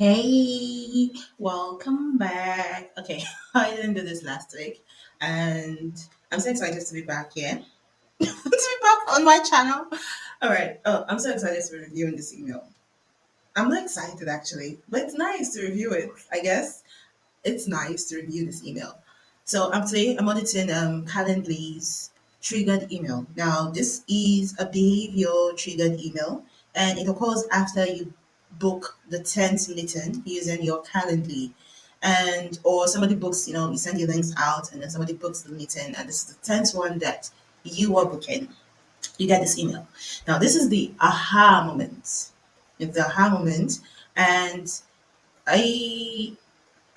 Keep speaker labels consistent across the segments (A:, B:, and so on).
A: Hey, welcome back. Okay, I didn't do this last week, and I'm so excited to be back here, to be back on my channel. All right. Oh, I'm so excited to be reviewing this email. I'm not excited actually, but it's nice to review it. I guess it's nice to review this email. So today I'm auditing Calendly's triggered email. Now this is a behavior triggered email, and it occurs after you book the 10th meeting using your Calendly. And or somebody books, you send your links out and then somebody books the meeting, and this is the 10th one that you are booking. You get this email. Now this is the aha moment. It's the aha moment, and I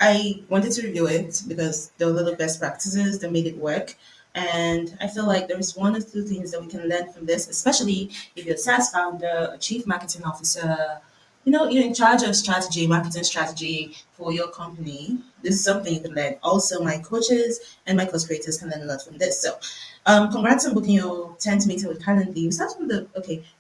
A: I wanted to review it because there were little best practices that made it work. And I feel like there is one or two things that we can learn from this, especially if you're a SaaS founder, a chief marketing officer, you're in charge of strategy, marketing strategy for your company. This is something you can learn. Also, my coaches and my course creators can learn a lot from this. So, congrats on booking your 10th meeting with Calendly. We start from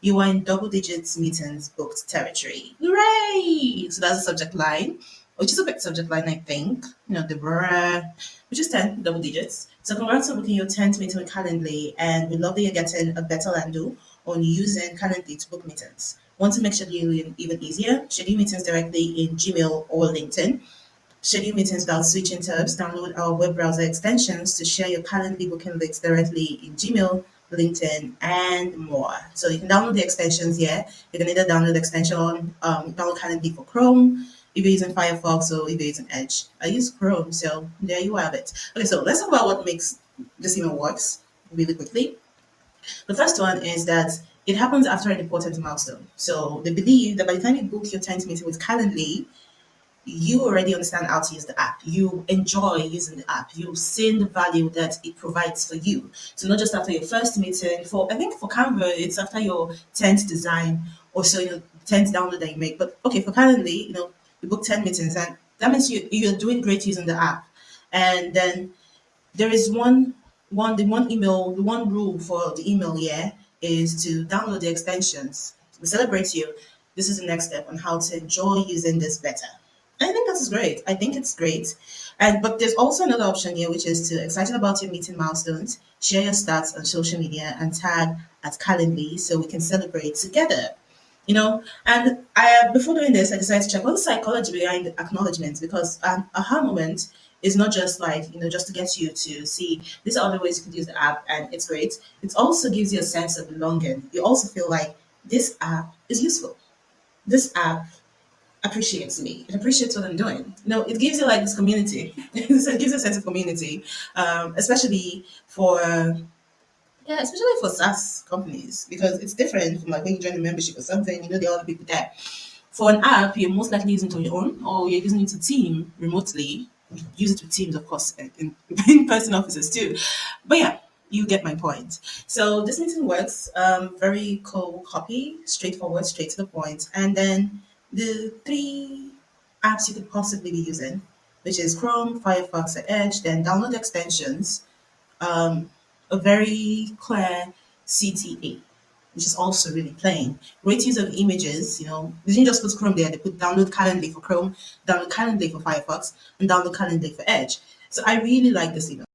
A: you are in double digits meetings booked territory. Hooray! So that's the subject line, which is a big subject line, I think. The brr, which is 10 double digits. So congrats on booking your 10th meeting with Calendly, and we love that you're getting a better handle on using Calendly to book meetings. Want to make scheduling even easier? Schedule meetings directly in Gmail or LinkedIn. Schedule meetings without switching tabs. Download our web browser extensions to share your Calendly booking links directly in Gmail, LinkedIn, and more. So you can download the extensions here. You can either download the extension, download Calendly for Chrome, if you're using Firefox or if you're using Edge. I use Chrome, so there you have it. Okay, so let's talk about what makes this email works really quickly. The first one is that it happens after an important milestone. So they believe that by the time you book your 10th meeting with Calendly, you already understand how to use the app. You enjoy using the app. You've seen the value that it provides for you. So not just after your first meeting. I think for Canva, it's after your 10th design or so, 10th download that you make. But okay, for Calendly, you book 10 meetings, and that means you're doing great using the app. And then there is the one rule for the email here is to download the extensions. We celebrate you. This is the next step on how to enjoy using this better. I think that is great. I think it's great. But there's also another option here, which is to excited about your meeting milestones, share your stats on social media and tag at Calendly so we can celebrate together. And I before doing this, I decided to check what's the psychology behind acknowledgement, because an aha moment is not just like just to get you to see these are other ways you could use the app and it's great. It also gives you a sense of belonging. You also feel like this app is useful. This app appreciates me. It appreciates what I'm doing. It gives you like this community. It gives you a sense of community, especially for especially for SaaS companies, because it's different from like when you join a membership or something. There are other people there. For an app, you're most likely using it on your own, or you're using it to team remotely. Use it with teams, of course, in-person offices too. But yeah, you get my point. So this meeting works. Very cool copy, straightforward, straight to the point. And then the three apps you could possibly be using, which is Chrome, Firefox, and Edge. Then download extensions. A very clear CTA, which is also really plain. Great use of images, they didn't just put Chrome there, they put download Calendly for Chrome, download Calendly for Firefox, and download Calendly for Edge. So I really like this email.